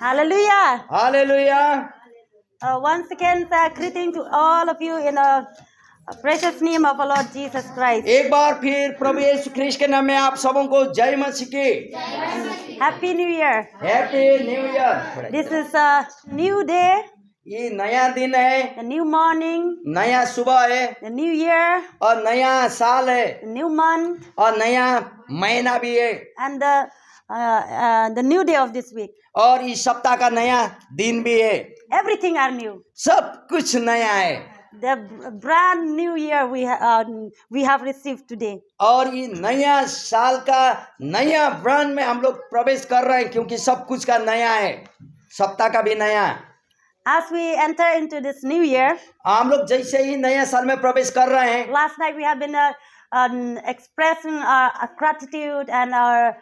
Hallelujah. Hallelujah. Once again, greeting to all of you in the precious name of our Lord Jesus Christ. एक बार फिर प्रभु यीशु ख्रीष्ट के नाम में आप सबों को जय मसीह की Happy New Year. Happy new year. This is a new day, ये नया दिन है, a new morning, नया सुबह है a new year, और नया साल है a new month, और नया महीना भी है and the new day of this week. और इस सप्ताह का नया दिन भी है। Everything are new. सब कुछ नया है The brand new year we have received today. और ये नया साल का नया ब्रांड में हम लोग प्रवेश कर रहे हैं क्योंकि सब कुछ का नया है, सप्ताह का भी नया। As we enter into this new year, हम लोग जैसे ही नया साल में प्रवेश कर रहे हैं, last night we have been expressing our gratitude and our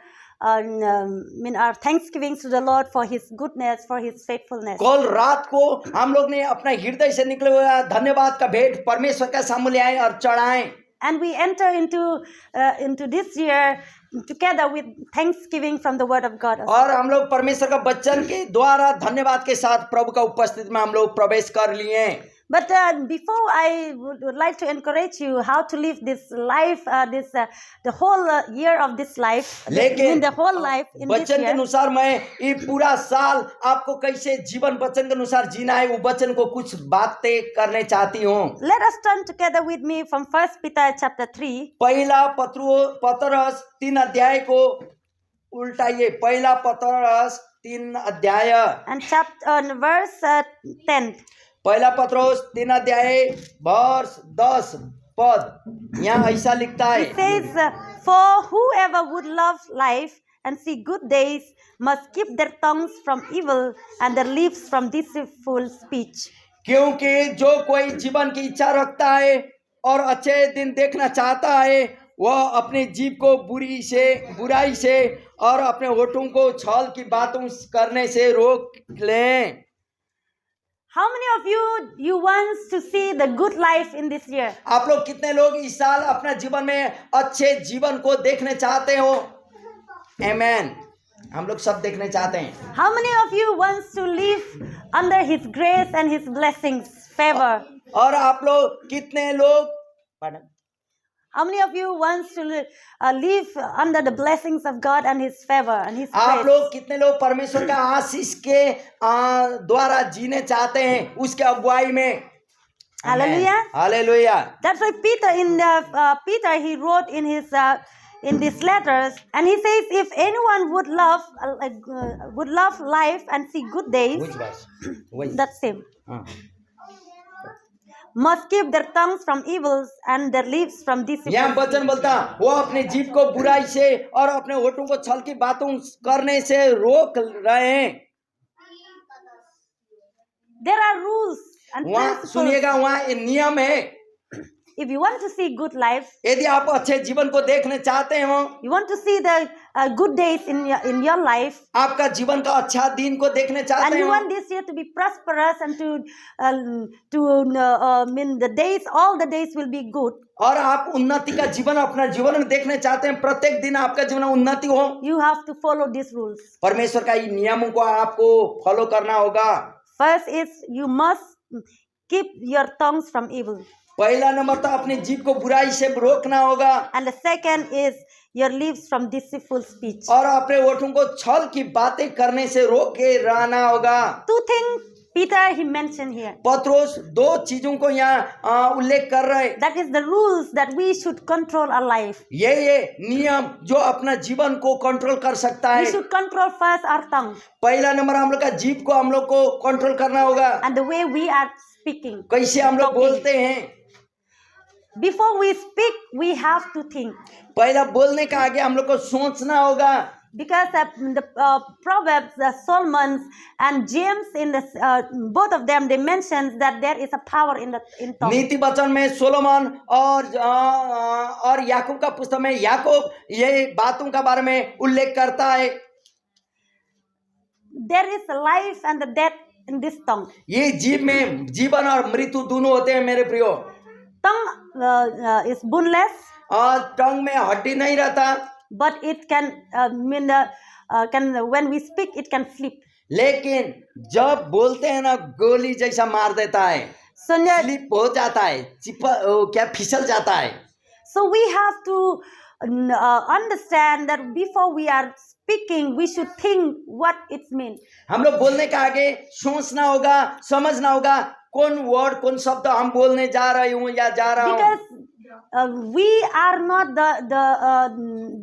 thanksgiving to the Lord for His goodness, for His faithfulness. कल रात को हम लोग ने अपना हृदय से निकले हुए धन्यवाद का भेंट परमेश्वर के सामने आए और चढ़ाएं। And we enter into this year together with thanksgiving from the Word of God. और हम लोग परमेश्वर का वचन के द्वारा धन्यवाद के साथ प्रभु का उपस्थिति में हम लोग प्रवेश कर लिए। But before I would like to encourage you how to live this life, the whole year of this life, in the whole life in this वचन के year. अनुसार मैं ये पूरा साल आपको कैसे जीवन वचन के अनुसार जीना है वो वचन को कुछ बातें करने चाहती हूँ। Let us turn together with me from 1 Peter chapter 3. पहला पतरस 3 अध्याय को उल्टाइए। पहला पतरस 3 अध्याय And chapter verse 10. पहला पतरस 3 अध्याय वर्ष 10 पद यहाँ ऐसा लिखता है। It says, "For whoever would love life and see good days must keep their tongues from evil and their lips from deceitful speech." क्योंकि जो कोई जीवन की इच्छा रखता है और अच्छे दिन देखना चाहता है वह अपने जीभ को बुराई से और अपने होठों को छल की बातों करने से रोक लें। How many of you want to see the good life in this year? आप लोग कितने लोग इस साल अपना जीवन में अच्छे जीवन को देखने चाहते हो? आमेन। हम लोग सब देखने चाहते हैं। How many of you wants to live under His grace and His blessings, favor? और आप लोग कितने लोग How many of you wants to live under the blessings of God and His favor and His आप grace? लोग कितने लोग परमेश्वर का आशीष के द्वारा जीने चाहते हैं उसके अगुवाई में? Hallelujah. Hallelujah. That's why Peter he wrote in these letters, and he says, if anyone would love life and see good days, that's same. Must keep their tongues from evils and their lips from deceitful. यहाँ वचन बोलता वो अपने जीभ को बुराई से और अपने होठों को छल की बातों करने से रोक रहे हैं। There are rules and वहाँ principles. सुनिएगा, वहाँ नियम है। If you want to see good life, यदि आप अच्छे जीवन को देखने चाहते हो, you want to see the good days in your life, आपका जीवन का अच्छा दिन को देखने and चाहते you हो, want this year to be prosperous and mean the days, all the days will be good. और आप उन्नति का जीवन अपना जीवन में देखने चाहते हैं, प्रत्येक दिन आपका जीवन में उन्नति हो, You have to follow these rules. परमेश्वर का इन नियमों को आपको फॉलो करना होगा। First is you must keep your tongues from evil. पहला नंबर तो अपनी जीभ को बुराई से रोकना होगा And the second is your lips from deceitful speech. और अपने होठों को छल की बातें करने से रोक के रहना होगा। Two things Peter he mentioned here. पत्रोस 2 चीजों को यहाँ उल्लेख कर रहे हैं। That is the rules that we should control our life. ये नियम जो अपना जीवन को कंट्रोल कर सकता We है। should control first our tongue पहला नंबर हम लोग का जीभ को हम लोग को कंट्रोल करना होगा। and the way we are speaking. कैसे हम लोग बोलते हैं? Before we speak, we have to think. पहला बोलने का आगे हम लोग को सोचना होगा। Because the Proverbs, Solomon and James, in both of them, they mentions that there is a power in tongue. नीति वचन में सोलोमन और याकूब का पुस्तक में याकूब ये बातों का बारे में उल्लेख करता है। There is a life and the death in this tongue. ये जीव में जीवन और मृत्यु दोनों होते हैं मेरे प्रियो। Tongue is boneless, और टंग में हड्डी नहीं रहता, but it can when we speak, it can sleep. लेकिन जब बोलते हैं ना गोली जैसा मार देता है, So, स्लिप हो जाता है, क्या फिसल जाता है। so we have to understand that before we are speaking, we should think what it means. हम लोग बोलने का आगे सोचना होगा, समझना होगा कौन वर्ड कौन शब्द हम बोलने जा रहे हूँ या जा रहा हूँ। Because we are not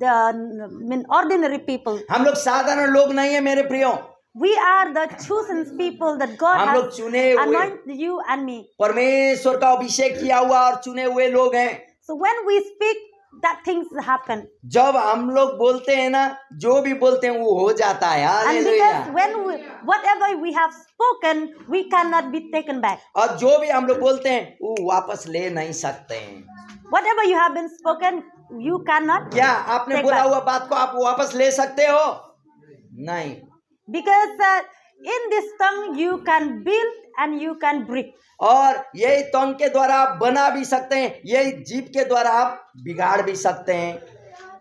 the ordinary people. हम लोग साधारण लोग नहीं है मेरे प्रियो। We are the chosen people that God हम लोग has चुने हुए, anointed you and me. परमेश्वर का अभिषेक किया हुआ और चुने हुए लोग हैं। So when we speak, that things happen. जब हम लोग बोलते हैं ना, जो भी बोलते हैं वो हो जाता है। And hallelujah. because when whatever we have spoken, we cannot be taken back. और जो भी हम लोग बोलते हैं वो वापस ले नहीं सकते हैं। Whatever you have been spoken, you cannot क्या आपने take बोला back. हुआ बात को आप वापस ले सकते हो? नहीं। Because in this tongue you can build and you can break. और यही तंग के द्वारा आप बना भी सकते हैं, यही जीभ के द्वारा आप बिगाड़ भी सकते हैं।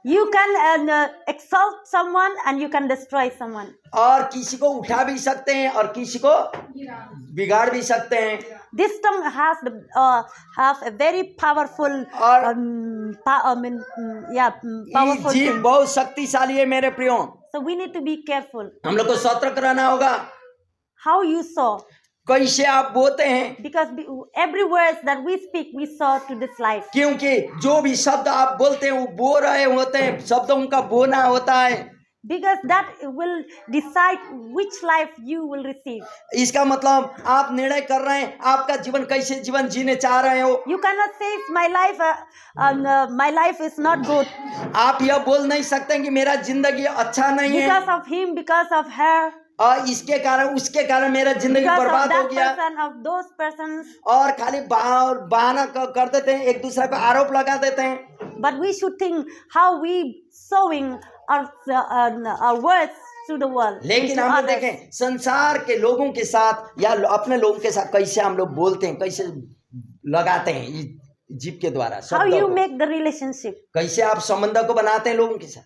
You can exalt someone and you can destroy someone. और किसी को उठा भी सकते हैं और किसी को बिगाड़ भी सकते हैं। This tongue has have a very powerful और powerful जीभ thing. बहुत शक्तिशाली है मेरे प्रियो। So we need to be careful हम लोग को सतर्क रहना होगा how you saw, कैसे आप बोलते हैं, because every word that we speak we saw to this life. क्योंकि जो भी शब्द आप बोलते हैं वो बो रहे होते हैं, शब्दों का बोना होता है। Because that will decide which life you will receive. इसका मतलब आप निर्णय कर रहे हैं आपका जीवन कैसे जीवन जीने चाह रहे हो। You cannot say my life is not good आप यह बोल नहीं सकते कि मेरा जिंदगी अच्छा नहीं है, because of him, because of her, और इसके कारण उसके कारण मेरा जिंदगी because of बर्बाद हो that गया। person, of those persons. और खाली बहाना कर देते हैं, एक दूसरे पर आरोप लगा देते हैं। But we should think how we sowing our words to the world. लेकिन to हम लोग others. देखें संसार के लोगों के साथ या अपने लोगों के साथ कैसे हम लोग बोलते हैं, कैसे लगाते हैं जीभ के द्वारा How शब्दों you को। make the relationship. कैसे आप संबंध को बनाते हैं लोगों के साथ।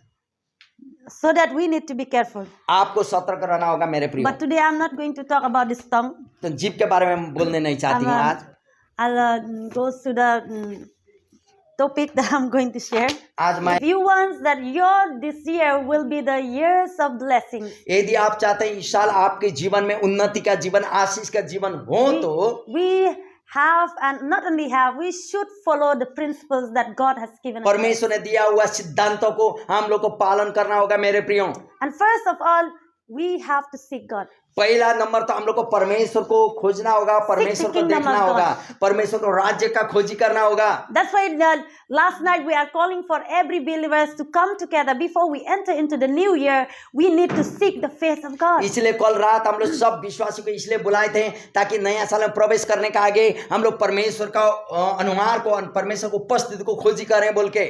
So that we need to be careful. आपको सतर्क रहना होगा मेरे प्रिय। But today I'm not going to talk about this tongue. तो जीभ के बारे में बोलने नहीं चाहती हूँ आज। I'll go to the topic that I'm going to share. आज मैं If you want that this year will be the years of blessings, यदि आप चाहते हैं इस साल आपके जीवन में उन्नति का जीवन, आशीष का जीवन हो, तो we have, and not only have, we should follow the principles that God has given us. परमेश्वर ने दिया हुआ सिद्धांतों को हम लोग को पालन करना होगा मेरे प्रियो। And first of all, we have to seek God. पहला नंबर तो हम लोग को परमेश्वर को खोजना होगा, परमेश्वर को देखना होगा, परमेश्वर को राज्य का खोजी करना होगा। That's why last night we are calling for every believers to come together before we enter into the new year. We need to seek the face of God. इसलिए कल रात हम लोग सब विश्वासी को इसलिए बुलाए थे ताकि नया साल में प्रवेश करने का आगे हम लोग परमेश्वर का अनुहार को, परमेश्वर को उपस्थिति को खोजी करें बोल के।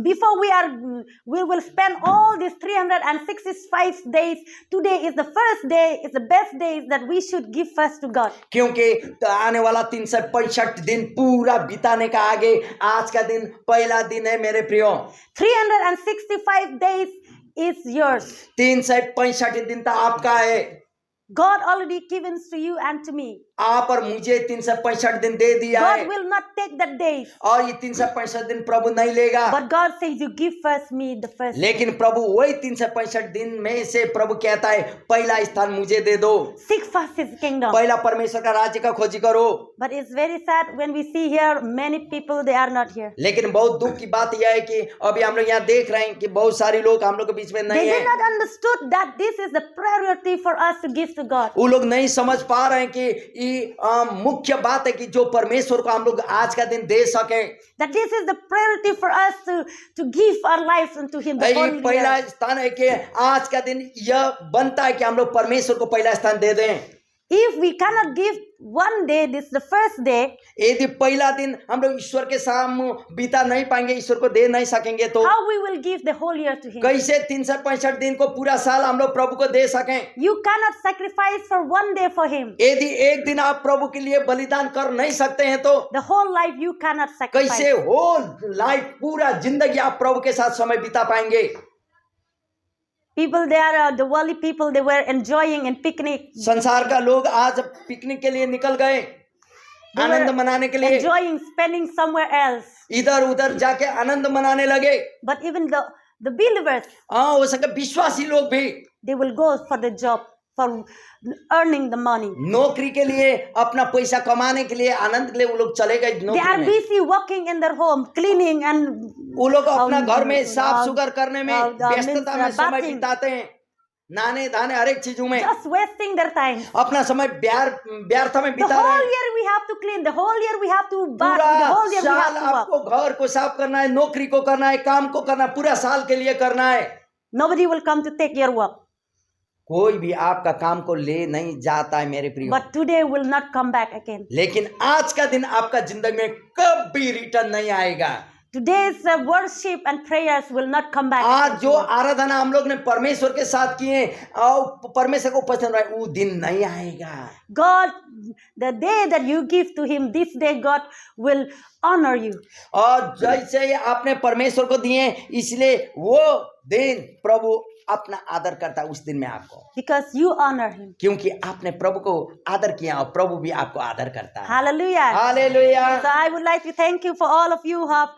Before we will spend all these 365 days. Today is the first day, is the best days that we should give first to God. क्योंकि आने वाला 365 दिन पूरा बिताने का आगे आज का दिन पहला दिन है मेरे प्रियो। 365 days is yours. 365 दिन तो आपका है। God already given to you and to me. आप और मुझे 365 दिन दे दिया God है, will not take the days. और ये 365 दिन प्रभु नहीं लेगा। But God says you give first me the first. लेकिन प्रभु वही 365 दिन में से प्रभु कहता है पहला स्थान मुझे दे दो, Seek first His kingdom. पहला परमेश्वर का राज्य का खोजी करो। But it's very sad when we see here many people they are not here. लेकिन बहुत दुख की बात यह है कि अभी हम लोग यहाँ देख रहे हैं कि बहुत सारे लोग हम लोग के बीच में They नहीं did है। not understood that this is the priority for us to give to God. वो लोग नहीं समझ पा रहे हैं कि ये मुख्य बात है कि जो परमेश्वर को हम लोग आज का दिन दे सके। That this is the priority for us to give our lives unto Him. The ये whole पहला year. स्थान है कि आज का दिन यह बनता है कि हम लोग परमेश्वर को पहला स्थान दे दें। If we cannot give one day, this the first day, यदि पहला दिन हम लोग ईश्वर के सामने बिता नहीं पाएंगे, ईश्वर को दे नहीं सकेंगे, तो how we will give the whole year to Him? कैसे 365 दिन को पूरा साल हम लोग प्रभु को दे सकें। You cannot sacrifice for one day for Him. यदि एक दिन आप प्रभु के लिए बलिदान कर नहीं सकते हैं तो The whole life you cannot sacrifice. कैसे होल लाइफ पूरा जिंदगी आप प्रभु के साथ समय बिता पाएंगे। People there, the worldly people, they were enjoying in picnic. संसार का लोग आज पिकनिक के लिए निकल गए, They आनंद were मनाने के लिए enjoying, spending somewhere else. इधर उधर जाके आनंद मनाने लगे। But even the believers, हाँ, हो सके विश्वासी लोग भी they will go for the job, for earning the money. नौकरी के लिए, अपना पैसा कमाने के लिए, आनंद के लिए वो लोग चले गए They नौकरी are में। busy working in their home, cleaning and वो लोग अपना घर में साफ सुथरा करने में, व्यस्तता में समय bathing. बिताते हैं, नहाने धाने हर एक चीजों में just wasting their time. अपना समय व्यर्थ में The बिता रहे whole हैं। year we have to clean, the whole year we have to bath, the पूरा whole year we have साल to work. आपको घर को साफ करना है, नौकरी को करना है, काम को करना है, पूरा साल के लिए करना है। Nobody will come to take your work. कोई भी आपका काम को ले नहीं जाता है मेरे प्रिय। But today will not come back again. लेकिन आज का दिन आपका जिंदगी में कभी रिटर्न नहीं आएगा। Today's worship and prayers will not come back. आज जो आराधना हम लोग ने परमेश्वर के साथ किए और परमेश्वर को पसंद आए, वो दिन नहीं आएगा। God, the day that you give to Him, this day God will honor you. और जैसे ही आपने परमेश्वर को दिए, इसलिए वो दिन प्रभु अपना आदर करता है उस दिन में आपको, Because you honor Him. क्योंकि आपने प्रभु को आदर किया और प्रभु भी आपको आदर करता है। Hallelujah. Hallelujah. So I would like to thank you for all of you who have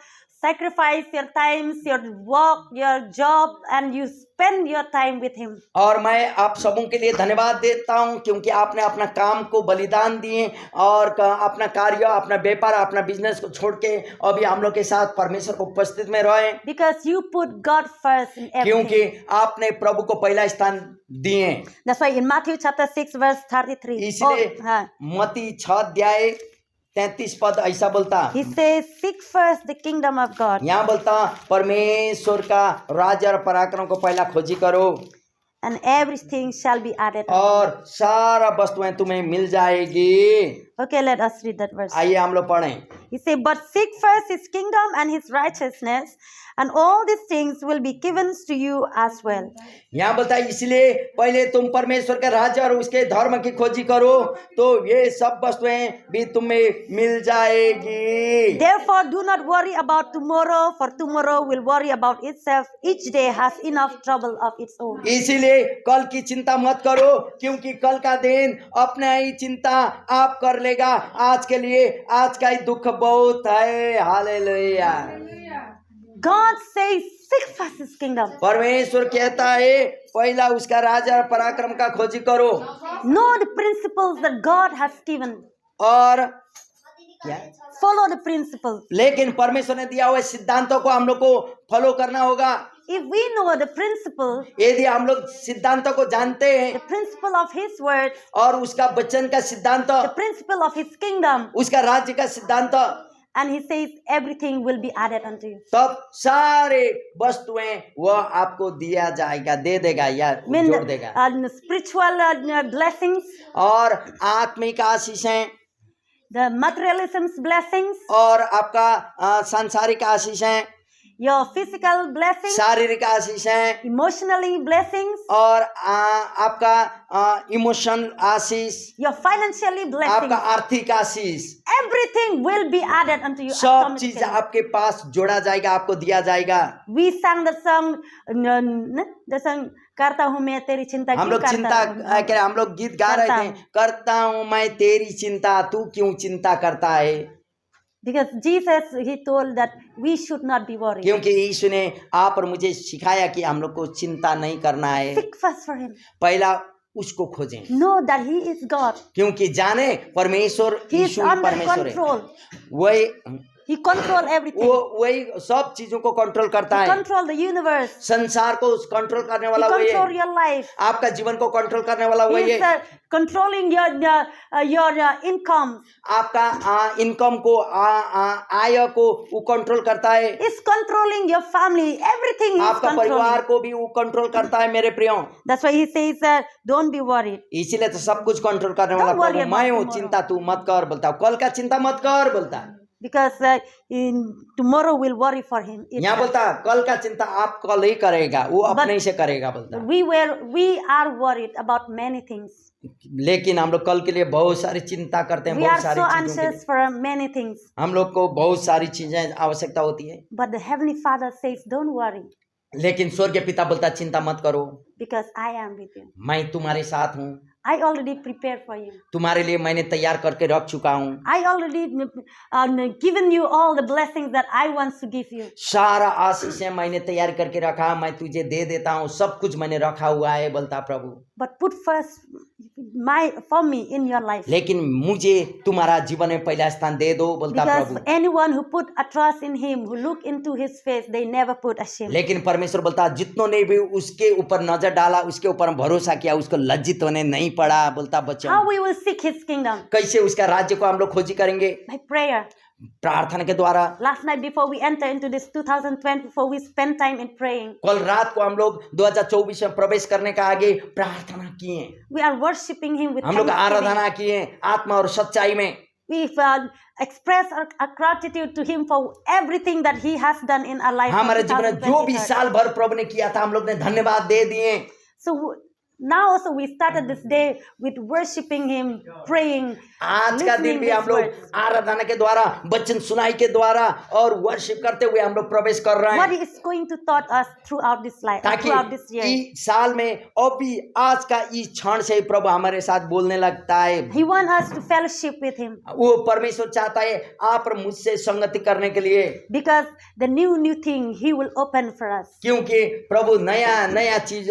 sacrificed your times, your work, your job, and you spend your time with Him. और मैं आप सबों के लिए धन्यवाद देता हूं, क्योंकि आपने अपना काम को बलिदान दिए और अपना कार्य, अपना व्यापार, अपना बिजनेस को छोड़ के अभी हम लोग के साथ परमेश्वर को उपस्थित में रहे, Because you put God first in everything. क्योंकि आपने प्रभु को पहला स्थान दिए। That's why in Matthew chapter 6 verse 33. इसलिए मत्ती 6 अध्याय 33 पद ऐसा बोलता, He says, seek first the kingdom of God. यहाँ बोलता परमेश्वर का राज्य और पराक्रम को पहला खोजी करो And everything shall be added. और सारा वस्तुएं तुम्हें मिल जाएगी। Okay, let us read that verse. आइए हम लोग पढ़ें। He said, but seek first His kingdom and His righteousness, and all these things will be given to you as well. यहाँ बोलता है इसलिए पहले तुम परमेश्वर के राज्य और उसके धर्म की खोजी करो, तो ये सब वस्तुएं भी तुम्हें मिल जाएगी। Therefore, do not worry about tomorrow, for tomorrow will worry about itself. Each day has enough trouble of its own. इसीलिए कल की चिंता मत करो, क्योंकि कल का दिन अपना ही चिंता आप कर लेगा। आज के लिए आज का ही दुख बहुत है। Hallelujah. God says, seek first His kingdom. परमेश्वर कहता है पहला उसका राज्य और पराक्रम का खोजी करो। Know the principles that God has given. और क्या? Follow the principles. लेकिन परमेश्वर ने दिया हुए सिद्धांतों को हम लोग को फॉलो करना होगा। If we know the principle, यदि हम लोग सिद्धांतों को जानते the हैं principle of His word, और उसका वचन का सिद्धांत, the principle of His kingdom, उसका राज्य का सिद्धांत, and He says everything will be added unto you. तब सारे वस्तुएं वह आपको दिया जाएगा, दे देगा या Mean जोड़ देगा। spiritual blessings, और आत्मिक आशीषें the materialism's blessings, और आपका सांसारिक आशीषें, your physical blessings, शारीरिक आशीषें emotionally blessings, और आपका emotional Ashish, your financially blessings. आपका आर्थिक आशीष, Everything will be added unto you. सब चीज automatically. आपके पास जोड़ा जाएगा, आपको दिया जाएगा। We sang the song करता हूँ मैं तेरी चिंता हम क्यों लोग करता चिंता हूँ? क्या, हम लोग गीत गा रहे थे, करता हूँ मैं तेरी चिंता, तू क्यों चिंता करता है। Because Jesus, He told that we should not be worried. क्योंकि यीशु ने आप और मुझे सिखाया कि हम लोग को चिंता नहीं करना है, Seek first for Him. पहला उसको खोजें, Know that He is God. क्योंकि जाने परमेश्वर He is Yeshu he under परमेश्वर है। control. वही He control everything. वही सब चीजों को कंट्रोल करता He है। control the universe. संसार को कंट्रोल करने He वाला वही control है। your life. आपका जीवन को कंट्रोल करने वाला He वही is है। controlling your income. आपका इनकम को आय को वो कंट्रोल करता है। He's controlling your family. Everything He is आपका परिवार controlling. को भी वो कंट्रोल करता है मेरे प्रियो। That's why He says, don't be worried. इसीलिए तो सब कुछ कंट्रोल करने वाला Don't worry प्रभु मैं about हूँ, tomorrow. चिंता तू मत कर बोलता हूँ, कल का चिंता मत कर बोलता है। Because tomorrow will worry for him. यहाँ बोलता कल का चिंता आप कल ही करेगा, वो अपने ही से करेगा बोलता है। We are worried about many things. लेकिन हम लोग कल के लिए बहुत सारी चिंता करते हैं, We are बहुत so सारी चीजों के लिए। anxious for many things. हम लोग को बहुत सारी चीजें आवश्यकता होती है, But the Heavenly Father says, don't worry. लेकिन स्वर्गीय पिता बोलता चिंता मत करो, because I am with you. मैं तुम्हारे साथ हूँ, I already prepared for you. तुम्हारे लिए मैंने तैयार करके रख चुका हूँ। I already given you all the blessings that I want to give you. सारा आशीषें मैंने तैयार करके रखा, मैं तुझे दे देता हूँ, सब कुछ मैंने रखा हुआ है, बोलता प्रभु। But put first for me in your life. लेकिन मुझे तुम्हारा जीवन में पहला स्थान दे दो, बोलता Because Prabhu. anyone who put a trust in him, who look into his face, they never put a shame. लेकिन परमेश्वर बोलता जितनों ने भी उसके ऊपर नजर डाला, उसके ऊपर भरोसा किया, उसको लज्जित होने नहीं पड़ा, बोलता बच्चों। How we will seek his kingdom? कैसे उसका राज्य को हम लोग खोजी करेंगे? By prayer. प्रार्थना के द्वारा। Last night before we enter into this 2020, before we spend time in praying, कल रात को हम लोग 2024 में प्रवेश करने का आगे प्रार्थना किए, we are worshiping him with हम लोग thanksgiving. आराधना किए आत्मा और सच्चाई में। We express our gratitude to him for everything that he has done in our life. हमारे जीवन में जो भी साल भर प्रभु ने किया था, हम लोग ने धन्यवाद दे दिए। So now also we started this day with worshiping him, praying, आज का दिन listening भी his हम लोग words. आराधना के द्वारा, वचन सुनाई के द्वारा और वर्शिप करते हुए हम लोग प्रवेश कर रहे What हैं, he is going to taught us throughout this life, throughout this ताकि year. इस साल में अभी आज का इस क्षण से ही प्रभु हमारे साथ बोलने लगता है। He wants us to fellowship with him वो परमेश्वर चाहता है आप और मुझसे संगति करने के लिए, because the new thing he will open for us. क्योंकि प्रभु नया नया चीज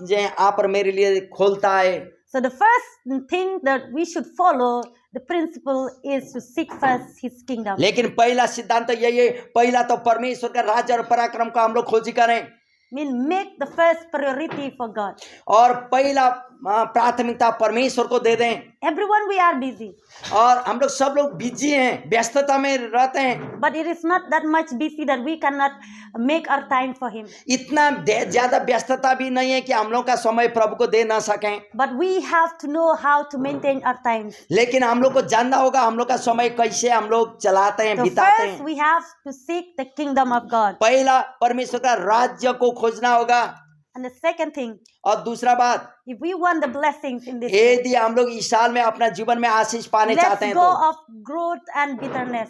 जे आप और मेरे लिए खोलता है। So the first thing that we should follow, the principle is to seek first his kingdom. लेकिन पहला सिद्धांत तो यही है, पहला तो परमेश्वर का राज्य और पराक्रम का हम लोग खोजी करें, Make the first priority for God. और पहला प्राथमिकता परमेश्वर को दे दें। Everyone we are busy, और हम लोग सब लोग बिजी हैं, व्यस्तता में रहते हैं, but it is not that much busy that we cannot make our time for him. इतना ज्यादा व्यस्तता भी नहीं है कि हम लोग का समय प्रभु को दे ना सकें, But we have to know how to maintain our time. लेकिन हम लोग को जानना होगा हम लोग का समय कैसे हम लोग चलाते हैं, So बिताते first हैं। we have to seek the kingdom of God. पहला परमेश्वर का राज्य को खोजना होगा, And the second thing, और दूसरा बात, if we want the blessings in this year, यदि हम लोग इस साल में अपना जीवन में आशीष पाने let's चाहते हैं go तो of growth and bitterness,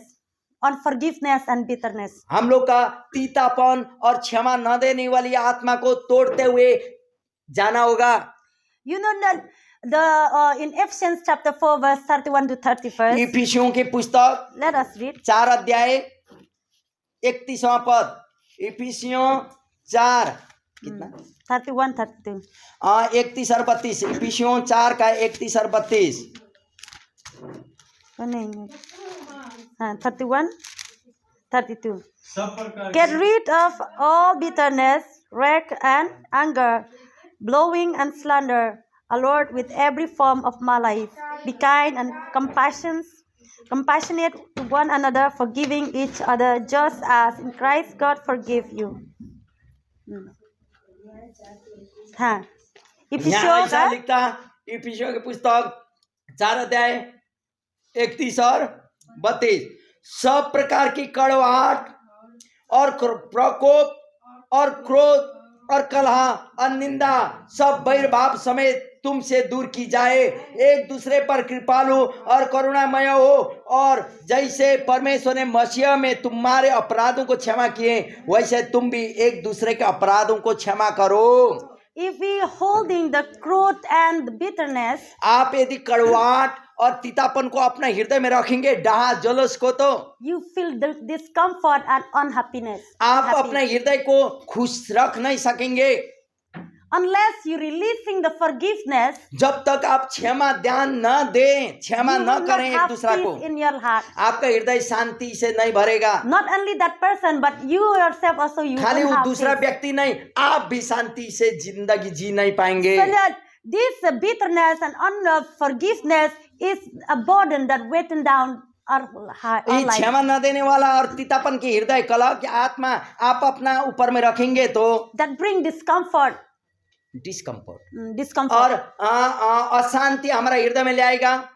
on forgiveness and bitterness. हम लोग का तीतापन और क्षमा न देने वाली आत्मा को तोड़ते हुए जाना होगा। You know that in Ephesians chapter 4 verse 31 to 31, इफिसियों की पुस्तक let us read. 4 अध्याय 31वां पद, इफिसियों 4 कितना 31, 32. 31 और 32, इफिसियों 4 का 31 और 32। 31, 32. Get rid of all bitterness, wrath and anger, blowing and slander, alert with every form of malice. Be kind and compassionate to one another, forgiving each other, just as in Christ God forgave you. हाँ, यहाँ इफिसियों ऐसा का लिखता, इफिसियों की पुस्तक 4 अध्याय 31 और 32, सब प्रकार की कड़वाहट और प्रकोप और क्रोध और कलह और निंदा सब बैरभाव समेत तुमसे दूर की जाए, एक दूसरे पर कृपालु और करुणामय हो, और जैसे परमेश्वर ने मसीह में तुम्हारे अपराधों को क्षमा किए, वैसे तुम भी एक दूसरे के अपराधों को क्षमा करो। if we holding the growth and the bitterness, आप यदि कड़वाहट और तीतापन को अपने हृदय में रखेंगे, डाह जलस को, तो you feel the discomfort and unhappiness. आप Happy. अपने हृदय को खुश रख नहीं सकेंगे। Unless you releasing the forgiveness, जब तक आप क्षमा ध्यान न दें, क्षमा you न will not करें एक have दूसरा को, peace in your heart. आपका हृदय शांति से नहीं भरेगा। Not only that person, but you yourself also you खाली will वो have दूसरा peace. व्यक्ति नहीं, आप भी शांति से जिंदगी जी नहीं पाएंगे। So that this bitterness and unforgiveness is a burden that weighing down our ये life. क्षमा न देने वाला और तीतापन की हृदय कलह की आत्मा आप अपना ऊपर में रखेंगे तो That bring discomfort. डिस्कम्फर्ट और अशांति हमारा हृदय में ले आएगा।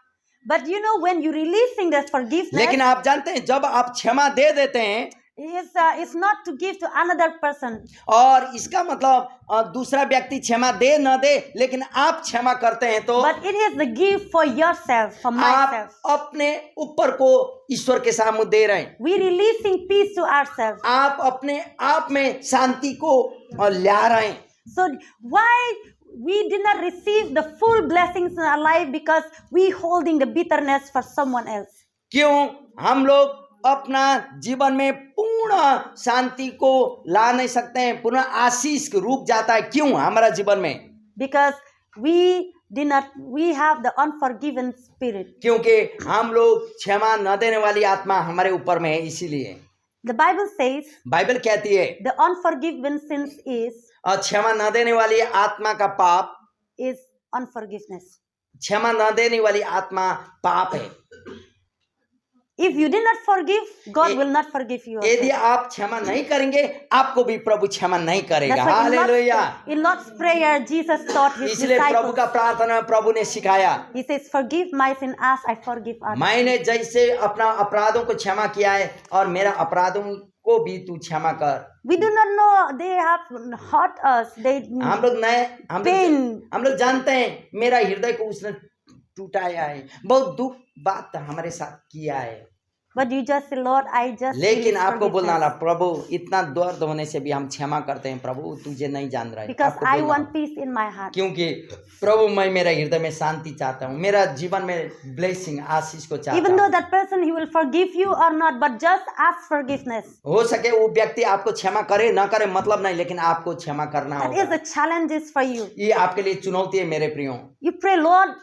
But you know, when you releasing the forgiveness, लेकिन आप जानते हैं जब आप क्षमा दे देते हैं, is not to give to another person, और इसका मतलब दूसरा व्यक्ति क्षमा दे न दे, लेकिन आप क्षमा करते हैं तो but it is the gift for yourself, for myself. आप अपने ऊपर को ईश्वर के सामने दे रहे हैं। We releasing peace to ourselves. आप अपने आप में शांति को ला रहे हैं। So why we did not receive the full blessings in our life? Because we holding the bitterness for someone else. क्यों हम लोग अपना जीवन में पूर्ण शांति को ला नहीं सकते हैं, पूर्ण आशीष रुक जाता है? क्यों हमारा जीवन में? Because we have the unforgiven spirit. क्योंकि हम लोग क्षमा न देने वाली आत्मा हमारे ऊपर में है, इसीलिए The Bible says बाइबल कहती है the unforgiven sins is क्षमा न देने वाली आत्मा का पाप is unforgiveness. क्षमा न देने वाली आत्मा पाप है। If you did not forgive, God will not forgive you. यदि आप क्षमा नहीं करेंगे, आपको भी प्रभु क्षमा नहीं करेगा। That's why hallelujah. in Lord's prayer, Jesus taught his इसलिए प्रभु disciples. का प्रार्थना में प्रभु ने सिखाया, He says, "Forgive my sin as I forgive others." मैंने जैसे अपना अपराधों को क्षमा किया है और मेरा अपराधों को भी तू क्षमा कर। We do not know they have hurt us. They हम लोग नए pain. हम लोग जानते हैं मेरा हृदय को उसने टूटाया है, बहुत दुख बात हमारे साथ किया है, But you just say, Lord, I just. लेकिन release आपको बोलना forgiveness ला प्रभु इतना दर्द होने से भी हम क्षमा करते हैं, प्रभु तुझे नहीं जान रहा है। because आपको I बोलना want peace in my heart. क्योंकि प्रभु मैं मेरा हृदय में शांति चाहता हूँ, मेरा जीवन में ब्लेसिंग आशीष को चाहता Even though हूँ। that person he will forgive you or not, but just ask forgiveness. हो सके वो व्यक्ति आपको क्षमा करे ना करे मतलब नहीं, लेकिन आपको क्षमा करना That is होगा। the challenges for you. ये आपके लिए चुनौती है मेरे प्रियो। You pray, Lord,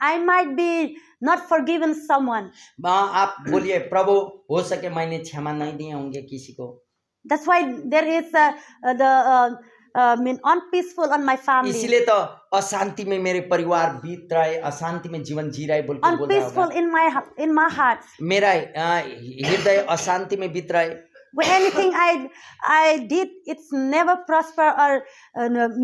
I might be not forgiven someone. आप बोलिए प्रभु हो सके मैंने क्षमा नहीं दिए होंगे किसी को। That's why there is unpeaceful on my family. इसीलिए तो अशांति में मेरे परिवार बीत रहा है, अशांति में जीवन जी रहा है बोल के बोल रहा Unpeaceful होगा। in my heart. मेरा हृदय अशांति में बीत रहा है। When anything I did, it's never prosper or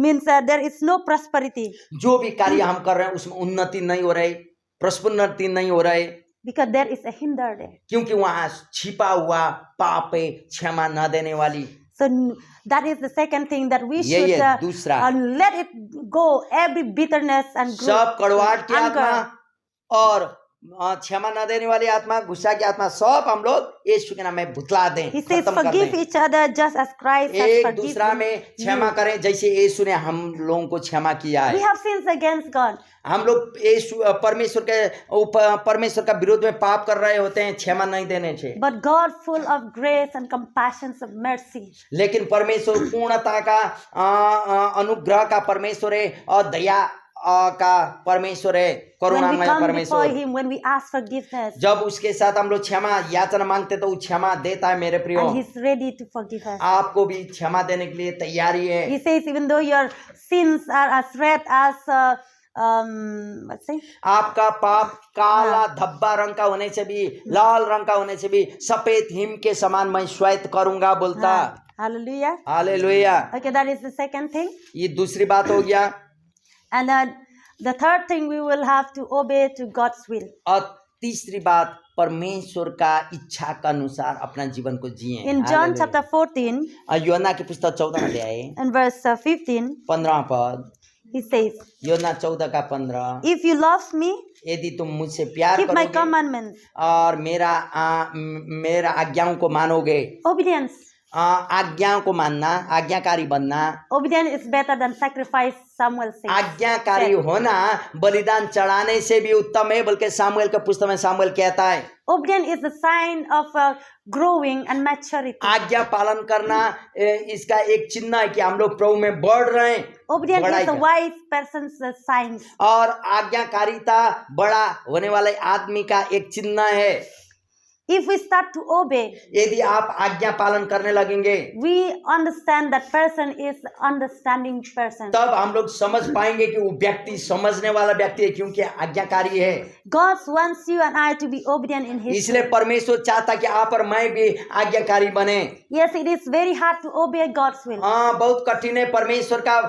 means there is no prosperity. जो भी कार्य हम कर रहे हैं उसमें उन्नति नहीं हो रही, प्रोस्पेरिटी नहीं हो रहा है, Because there is a hinder there. क्योंकि वहाँ छिपा हुआ पाप है, क्षमा न देने वाली। So that is the second thing that we ये should दूसरा let it go, every bitterness and सब कड़वाहट की anger. आत्मा और क्षमा न देने वाली आत्मा, गुस्सा की आत्मा, सब हम लोग यीशु के नाम में भुतला दें, He says, खत्म कर forgive दें। each other just as Christ has एक forgiven दूसरा में क्षमा you. करें जैसे यीशु ने हम लोगों को क्षमा किया We है। have sins against God. हम लोग परमेश्वर का विरोध में पाप कर रहे होते हैं क्षमा नहीं देने से, But God full of grace and compassion and mercy. लेकिन परमेश्वर पूर्णता का अनुग्रह का परमेश्वर है और दया का परमेश्वर है, When we करुणामय come before परमेश्वर। Him, when we ask forgiveness, जब उसके साथ हम लोग क्षमा याचना मांगते तो वो क्षमा देता है मेरे प्रियो। and He's ready to forgive us. आपको भी क्षमा देने के लिए तैयारी है। He says, even though your sins are as red as let's say, आपका पाप काला धब्बा रंग का होने से भी, लाल रंग का होने से भी सफेद हिम के समान मैं श्वेत करूंगा बोलता। hallelujah. Hallelujah. Okay, that is the second thing. ये दूसरी बात हो गया। And the third thing, we will have to obey to God's will. और तीसरी बात परमेश्वर का इच्छा के अनुसार अपना जीवन को जिए। In John chapter 14 यूहन्ना की पुस्तक 14 अध्याय and verse 15, 15 पद, He says, यूहन्ना 14 का 15, if you love me, यदि तुम मुझसे प्यार keep my करोगे commandments. और मेरा आज्ञाओं को मानोगे, Obedience. आज्ञाओं को मानना, आज्ञाकारी बनना। Obedience is better than sacrifice, Samuel says. आज्ञाकारी होना बलिदान चढ़ाने से भी उत्तम है, बल्कि सामुएल के पुस्तक में सामुएल कहता है। Obedience is a sign of growing and maturity. आज्ञा पालन करना इसका एक चिन्ह है कि हम लोग प्रभु में बढ़ रहे हैं। Obedience बढ़ाई is a का। wise person's sign. और आज्ञाकारिता बड़ा होने वाले आदमी का एक चिन्ह है। If we start to obey, यदि आप आज्ञा पालन करने लगेंगे, we understand that person is understanding person. तब हम लोग समझ पाएंगे कि वो व्यक्ति समझने वाला व्यक्ति है, क्योंकि आज्ञाकारी है। God wants you and I to be obedient in His इसलिए will. परमेश्वर चाहता कि आप और मैं भी आज्ञाकारी बने। Yes, it is very hard to obey God's will. हाँ, बहुत कठिन है परमेश्वर का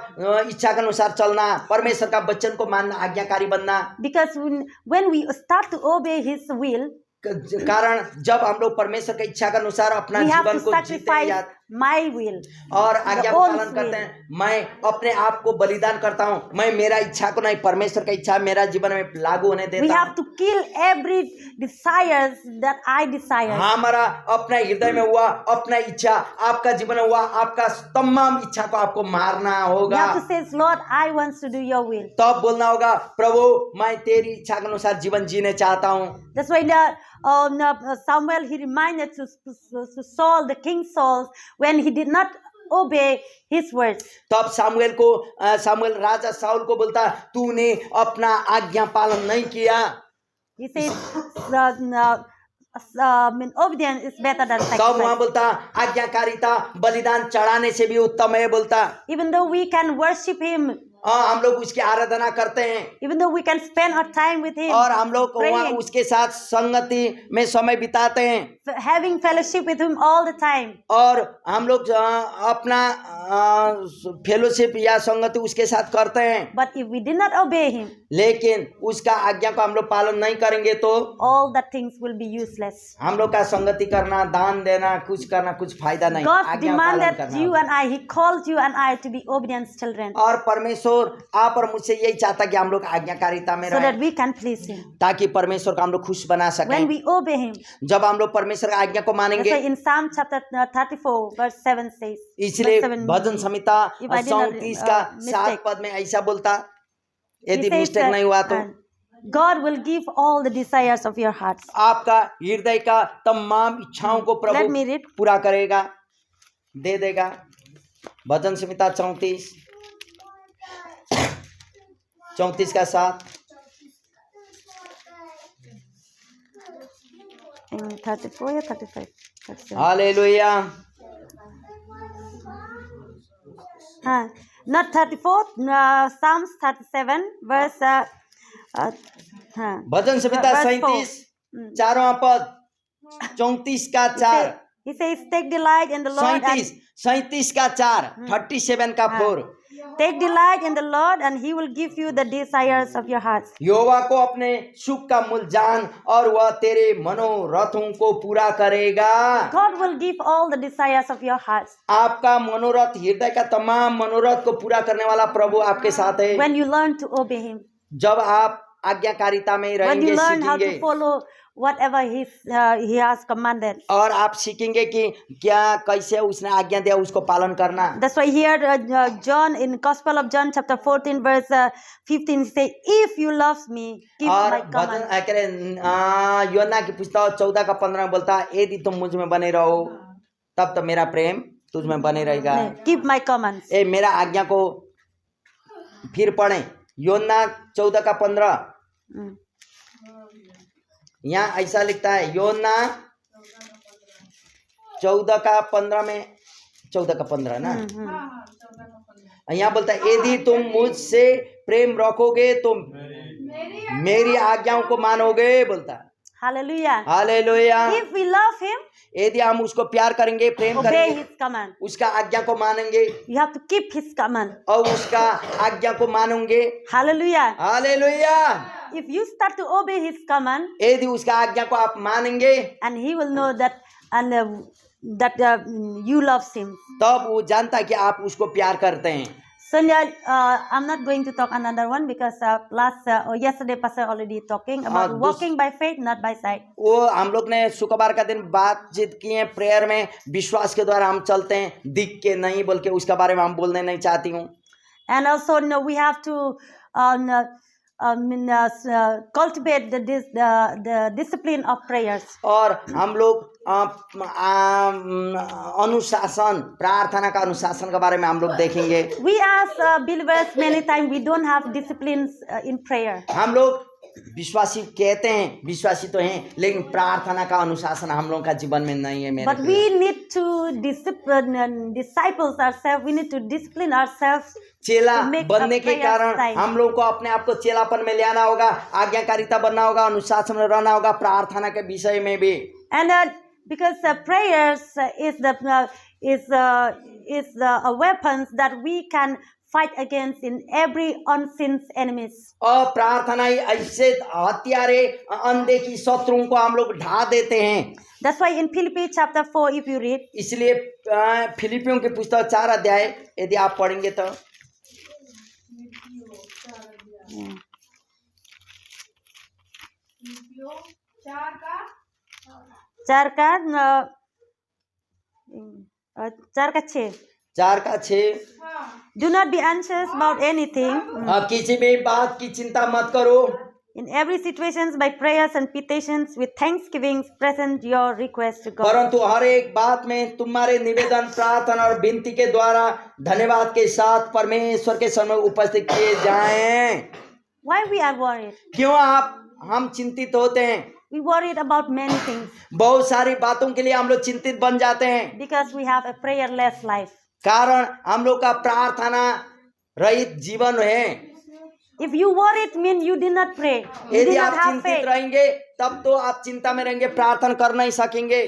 इच्छा के अनुसार चलना, परमेश्वर का वचन को मानना, आज्ञाकारी बनना। Because when we start to obey His will, कारण जब हम लोग परमेश्वर की इच्छा के अनुसार अपना We have जीवन to को जीते sacrifice या my will. और आज्ञा का own पालन करते will. हैं, मैं अपने आप को बलिदान करता हूँ, मैं मेरा इच्छा को नहीं परमेश्वर का इच्छा मेरा जीवन में लागू होने We देता have हूँ। to kill every desires that I desire. हमारा अपने हृदय में हुआ अपना इच्छा, आपका जीवन में हुआ आपका तमाम इच्छा को आपको मारना You होगा। have to say, Lord, I want to do your will. तब बोलना होगा, प्रभु मैं तेरी इच्छा के अनुसार जीवन जीने चाहता हूँ। That's why Samuel, he reminded to Saul, the king Saul, when he did not obey his words. तब सामुएल राजा साउल को बोलता, तूने अपना आज्ञा पालन नहीं किया। He says, obedience is better than तब वहाँ sacrifice. बोलता, आज्ञाकारिता बलिदान चढ़ाने से भी उत्तम है बोलता। Even though we can worship him, हम लोग उसकी आराधना करते हैं even though we can spend our time with him, और हम लोग वहाँ praying, उसके साथ संगति में समय बिताते हैं having fellowship with him all the time. और हम लोग अपना फेलोशिप या संगति उसके साथ करते हैं, But if we did not obey him, लेकिन उसका आज्ञा को हम लोग पालन नहीं करेंगे तो all the things will be useless. हम लोग का संगति करना, दान देना, कुछ करना कुछ फायदा नहीं। God आज्ञा पालन demanded करना you and I, he called you and I to be obedient children और परमेश्वर आप और मुझसे यही चाहता कि हम लोग आज्ञाकारिता में so that रहें we can please him. ताकि परमेश्वर को हम लोग खुश बना When सकें। we obey him, जब हम लोग परमेश्वर की आज्ञा को that's मानेंगे, why in Psalm chapter 34 verse 7 says, इसलिए verse 7 bhajan Samhita if I did not, 34 का mistake. 7 पद में ऐसा बोलता, he यदि says मिस्टेक that, नहीं हुआ तो God will give all the desires of your hearts. आपका हृदय का तमाम इच्छाओं को Let me प्रभु read. पूरा करेगा, दे देगा। भजन संहिता 34 का 7। In 34 or 35? 37. Hallelujah. Not 34, Psalms 37 verse bhajan Samhita verse 37 चारों पद 34 का 4। He says, take delight in the Lord and 37 का 4, 37 का 4। take delight in the Lord and he will give you the desires of your hearts. यहोवा को अपने सुख का मूल जान और वह तेरे मनोरथों को पूरा करेगा। God will give all the desires of your hearts आपका मनोरथ, हृदय का तमाम मनोरथ को पूरा करने वाला प्रभु आपके साथ है। when you learn to obey him. जब आप आज्ञाकारिता में When रहेंगे, you learn how to सीखेंगे follow whatever he has commanded. और आप सीखेंगे कि क्या कैसे उसने आज्ञा दिया उसको पालन करना। That's why here John in Gospel of John chapter 14 verse 15 say, if you love me, keep और my भजन commandments. योना की पुस्तक 14 का 15 में बोलता है, यदि तुम मुझ में बने रहो तब तो मेरा प्रेम तुझ में बने रहेगा। Keep my commands. मेरा आज्ञा को फिर पढ़ें, योना 14 का 15। यहाँ ऐसा लिखता है, योना 14 का 15 में, 14 का 15 ना, यहाँ बोलता है यदि तुम मुझसे प्रेम रखोगे तो मेरी आज्ञाओं को मानोगे बोलता। Hallelujah. Hallelujah. If we love him, यदि हम उसको प्यार करेंगे, प्रेम obey करेंगे, his command. उसका आज्ञा को मानेंगे You have to keep his command. और उसका आज्ञा को मानोगे। Hallelujah. Hallelujah. If you start to obey his command, यदि उसका आज्ञा को आप मानेंगे and he will know that you love him. तब वो जानता है कि आप उसको प्यार करते हैं। So I'm not going to talk another one because yesterday Pastor already talking about walking by faith, not by sight. वो हम लोग ने शुक्रवार का दिन बातचीत की है, प्रेयर में विश्वास के द्वारा हम चलते हैं, दिख के नहीं, बोल के उसके बारे में हम बोलने नहीं चाहती हूँ। And also we have to cultivate the discipline of prayers. और हम लोग अनुशासन, प्रार्थना का अनुशासन के बारे में हम लोग देखेंगे। We as believers many times we don't have disciplines in prayer. हम लोग विश्वासी कहते हैं, विश्वासी तो हैं, लेकिन प्रार्थना का अनुशासन हम लोगों का जीवन में नहीं है मेरे। But we need to disciples ourselves. We need to discipline ourselves. चेला बनने के कारण हम लोग को अपने आप को चेलापन में ले आना होगा, आज्ञाकारिता बनना होगा, अनुशासन में रहना होगा, प्रार्थना के विषय में भी। And because prayers is the weapons that we can fight against in every unseen enemies. और प्रार्थना ही ऐसे हत्यारे अनदेखी शत्रुओं को हम लोग ढा देते हैं। That's why in Philippians chapter 4, if you read, इसलिए फिलिपियों के पुस्तक 4 अध्याय यदि आप पढ़ेंगे तो चार का 6. 4 का 6 Do not be anxious about anything. किसी भी बात की चिंता मत करो। In every situations by prayers and petitions with thanksgivings present your request to God. परंतु हर एक बात में तुम्हारे निवेदन प्रार्थना और विनती के द्वारा धन्यवाद के साथ परमेश्वर के सामने उपस्थित किए जाएं। Why we are worried? क्यों हम चिंतित होते हैं? We worried about many things बहुत सारी बातों के लिए हम लोग चिंतित बन जाते हैं, because we have a prayerless life. कारण हम लोग का प्रार्थना रहित जीवन है। If you worried, mean you did not pray. You यदि did आप not have चिंतित faith. रहेंगे तब तो आप चिंता में रहेंगे, प्रार्थना कर नहीं सकेंगे।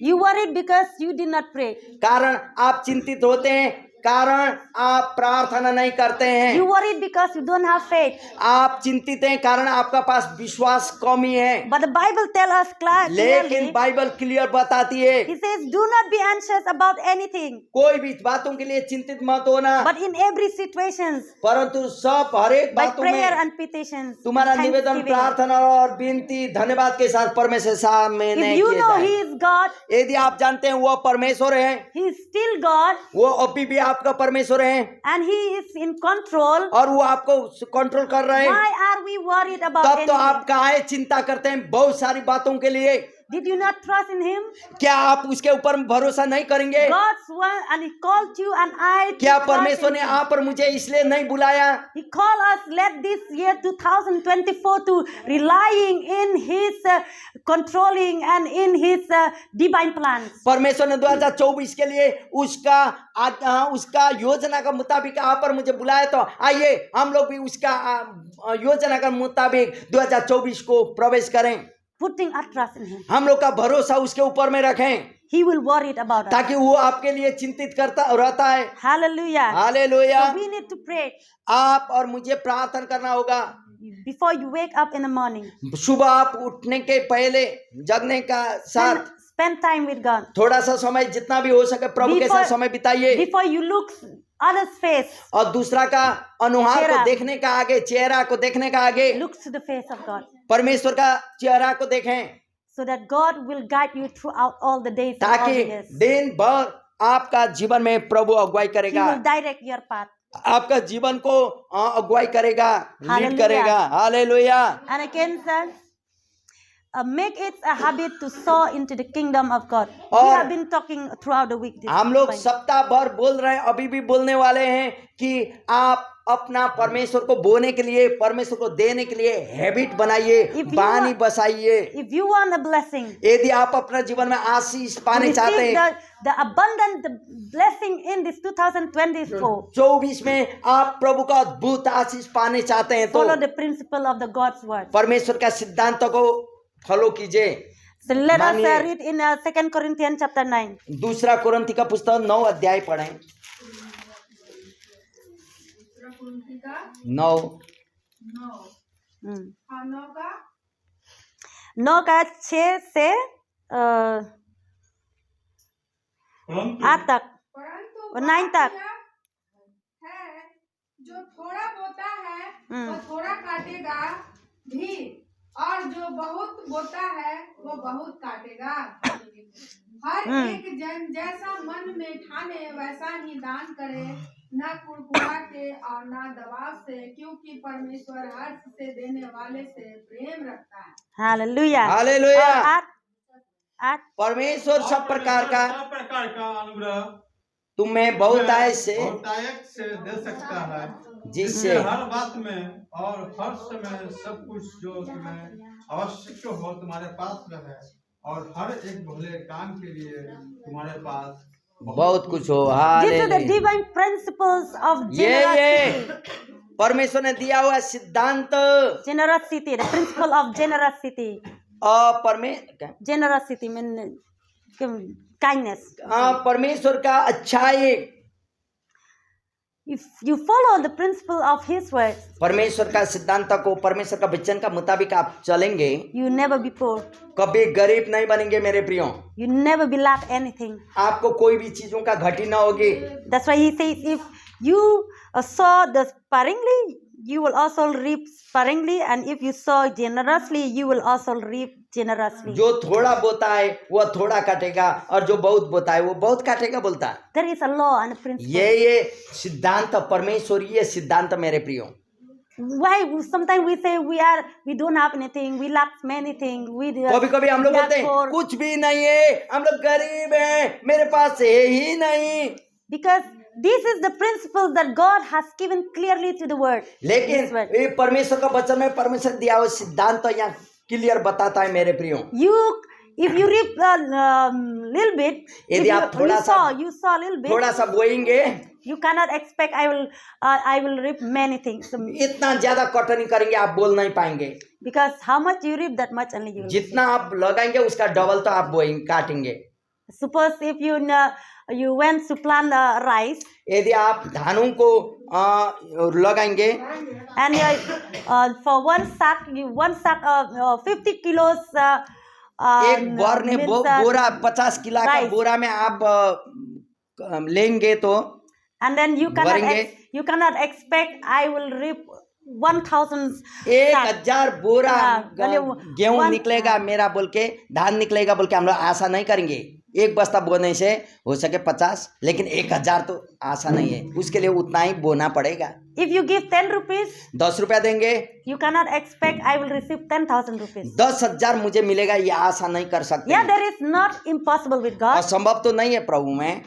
You worried because you did not pray. कारण आप चिंतित होते हैं, कारण आप प्रार्थना नहीं करते हैं। You worried because you don't have faith. आप चिंतित हैं कारण आपका पास विश्वास कमी है। But the Bible tells us लेकिन clearly. बाइबल क्लियर बताती है, He says, "Do not be anxious about anything, कोई भी बातों के लिए चिंतित मत होना, but in every situations परंतु सब हर एक by बातों prayer में and petitions, तुम्हारा निवेदन thanksgiving." प्रार्थना और विनती धन्यवाद के साथ परमेश्वर सामने If you किए know जाएं। He is God, यदि आप जानते हैं वो परमेश्वर है, He is still God, वो अभी भी आपका परमेश्वर है and He is in control. और वो आपको कंट्रोल कर रहे हैं, Why are we worried about तब तो आप anything? काहे चिंता करते हैं बहुत सारी बातों के लिए? Did you not trust in Him? क्या आप उसके ऊपर भरोसा नहीं करेंगे? God's one, and He called you and I. to क्या trust परमेश्वर in ने Him. आप और मुझे इसलिए नहीं बुलाया? He called us, let this year 2024 to relying in His controlling and in His divine plans. परमेश्वर ने 2024 के लिए उसका योजना का मुताबिक आप और मुझे बुलाया, तो आइए हम लोग भी उसका योजना का मुताबिक 2024 को प्रवेश करें। Putting our trust in Him. हम लोग का भरोसा उसके ऊपर में रखें He will worry about us. ताकि वो आपके लिए चिंतित करता रहता है। Hallelujah. Hallelujah. So we need to pray आप और मुझे प्रार्थना करना होगा। before you wake up in the morning. सुबह आप उठने के पहले जगने का साथ Spend time with God. थोड़ा सा समय जितना भी हो सके प्रभु के साथ समय बिताइए, Before you look others' face, और दूसरा का अनुहार को चेहरा। देखने का आगे, चेहरा को देखने का आगे look to the face of God, परमेश्वर का चेहरा को देखें, so that God will guide you throughout all the days and all ताकि the years. दिन भर आपका जीवन में प्रभु अगुवाई He करेगा, will direct your path. आपका जीवन को अगुवाई करेगा, लीड Hallelujah. करेगा। Hallelujah. And again, sir, make it a habit to sow into the kingdom of God. We और have been talking throughout the week. This हम लोग point. सप्ताह भर बोल रहे हैं, अभी भी बोलने वाले हैं कि आप अपना परमेश्वर को बोने के लिए, परमेश्वर को देने के लिए हैबिट बनाइए, If you बानी want- बसाइए। If you want a blessing, यदि आप अपना जीवन में आशीष पाने चाहते receive हैं, the abundant blessing in this 2024. 24 में आप प्रभु का अद्भुत आशीष पाने चाहते हैं, तो Follow the principle of the God's word. परमेश्वर का सिद्धांत को फॉलो कीजिए। So let us मानिए। read in 2 Corinthians chapter 9. दूसरा कुरिन्थी का पुस्तक 9 अध्याय पढ़ें। 9 9 का 6 से 8 तक और 9 तक। है जो थोड़ा बोता है वो थोड़ा काटेगा भी, और जो बहुत बोता है वो बहुत काटेगा। हर एक जन जैसा मन में ठाने वैसा ही दान करे, न कुड़कुड़ा के और न दबाव से, क्योंकि परमेश्वर हर्ष से देने वाले से प्रेम रखता है। हालेलुया। हालेलुया। और 8 परमेश्वर सब प्रकार का अनुग्रह तुम्हें बहुतायत से दे सकता है, जिससे हर बात में और हर समय सब कुछ जो तुम्हें आवश्यक हो तुम्हारे पास रहे, और हर एक भले काम के लिए तुम्हारे पास बहुत कुछ हो। These are the hallelujah. divine principles of ये generosity. परमेश्वर ने दिया हुआ सिद्धांत, Generosity, the principle of generosity. और Generosity means kindness. परमेश्वर का अच्छाई, if you follow the principle of His words, परमेश्वर का सिद्धांत को, परमेश्वर का वचन का मुताबिक आप चलेंगे, you will never be poor. कभी गरीब नहीं बनेंगे मेरे प्रियो। You will never be lack anything. आपको कोई भी चीजों का घटी ना होगी। That's why He says, if you sow the sparingly, you will also reap sparingly, and if you sow generously, you will also reap generously. जो थोड़ा बोता है वह थोड़ा काटेगा, और जो बहुत बोता है वो बहुत काटेगा बोलता है। There is a law and a principle. ये सिद्धांत, परमेश्वरीय सिद्धांत मेरे प्रियो। Why sometimes we say we don't have anything, we lack many things, कभी कभी हम लोग we are बोलते हैं poor. कुछ भी नहीं है, हम लोग गरीब हैं, मेरे पास है ही नहीं। Because this is the principle that God has given clearly to the word. लेकिन This word. ये परमेश्वर का वचन में परमेश्वर दिया हुआ सिद्धांत तो यहाँ क्लियर बताता है मेरे प्रियो। If you reap a little bit, यदि आप थोड़ा सा you saw a little bit, थोड़ा सा बोएंगे, you cannot expect I will reap many things. इतना ज्यादा कटनी करेंगे आप बोल नहीं पाएंगे। Because how much you reap, that much only you will. जितना आप लगाएंगे उसका डबल तो आप बोएंगे, काटेंगे। Suppose if you went to plant rice, यदि आप धानों को लगाएंगे, and for one sack 50 kilos. एक बोरने बोरा 50 किलो का rice. बोरा में आप लेंगे तो, And then you भरेंगे। cannot expect I will reap 1,000 1000 बोरा मतलब गेहूं निकलेगा मेरा बोल के, धान निकलेगा बोल के हम लोग आशा नहीं करेंगे। एक बस्ता बोने से हो सके 50, लेकिन 1000 तो आशा नहीं है, उसके लिए उतना ही बोना पड़ेगा। If you give 10 rupees, 10 रुपया देंगे, you cannot expect I will receive 10,000 rupees. 10,000 मुझे मिलेगा, ये आशा नहीं कर सकते। Yeah, there is not impossible with God. असंभव तो नहीं है प्रभु में,